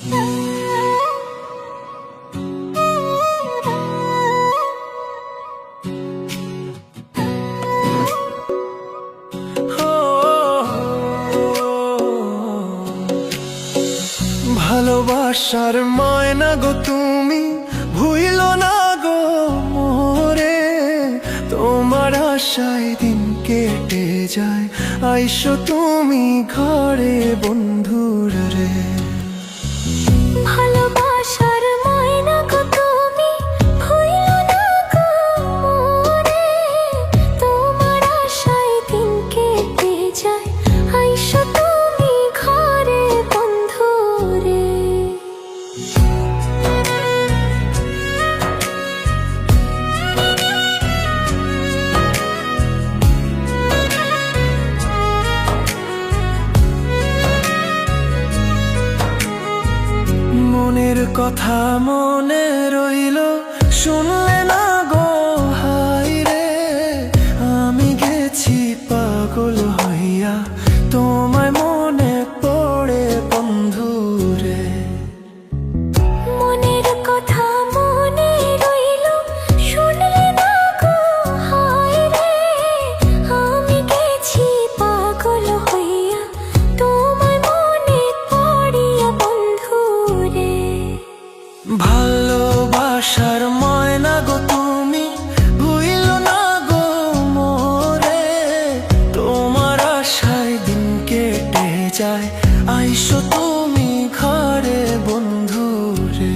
ভালোবাসার ময়না গো তুমি ভুইলো না গো মোরে, তোমার আশায় দিন কেটে যায়, আইসো তুমি ঘরে বন্ধুর রে। ভালোবাসার ময়না গো তুমি ভুইলো না গো মোরে, তোমার আশায় দিন কেটে যায়, আইসো তুমি ঘরে বন্ধুরে। মনের কথা মনে রইল, শুনলে না গো হাই রে, আমি গেছি পাগল হইয়া, তোমায় মনে পড়ে বন্ধু রে। মনের কথা মনে রইল, শুনলে না গো হায় রে, আমি গেছি পাগল হইয়া, তোমায় মনে পড়িয়া বন্ধু রে। ভালোবাসার ময়না গো তুমি ভুইলো না গো মোরে, তোমার আশায় দিন কেটে যায়, আইসো তুমি ঘরে বন্ধু রে।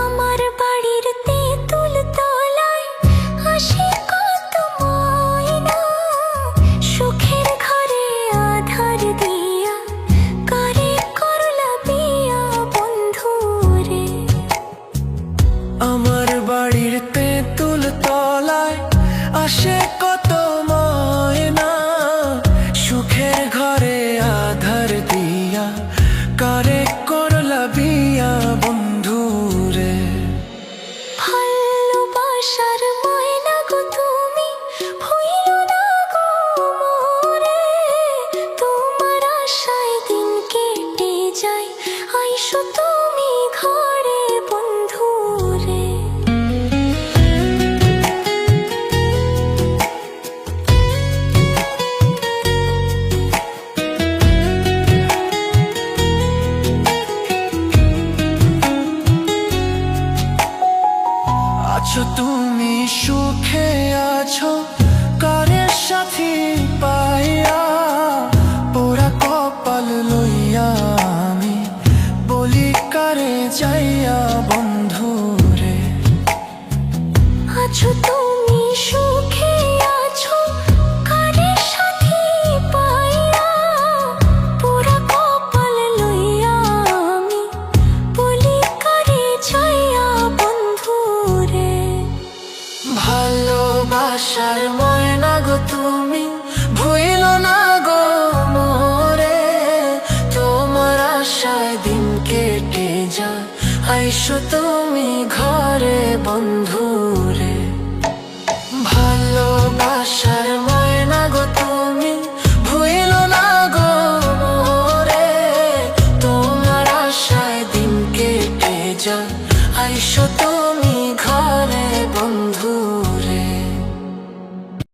আমার বাড়ির তেঁতুল তলায় আসে কত ময়না, সুখের ঘরে আধার দিয়া, করে করলা বিয়া বন্ধু রে। আমার বাড়ির তেঁতুল তলায় আসে কত ময়না, সুখের ঘরে আধার দিয়া, করে করলা বিয়া বন্ধু রে। ভালোবাসার ময়না গো তুমি ভুইলো না গো মোরে, তোমার আশায় দিন কেটে যায়, আইসো তুমি ঘরে বন্ধু রে। আছো তুমি সুখে আছো, কারের সাথী পাইয়া, পোড়া কপাল লইয়া আমি বলি কারে যাইয়া বন্ধু রে। আছো তুমি সুখে আছো, কারের সাথী পাইয়া, পোড়া কপাল লইয়া আমি বলি কারে যাইয়া বন্ধু রে। ভালোবাসার ময়না গো তুমি ভুইলো না গো মোরে, তোমার আশায় দিন কেটে যায়, আইসো তুমি ঘরে বন্ধু রে। ভালোবাসার ময়না গো তুমি ভুইলো না গো মোরে, তোমার আশায় দিন কেটে যায়, আইসো তুমি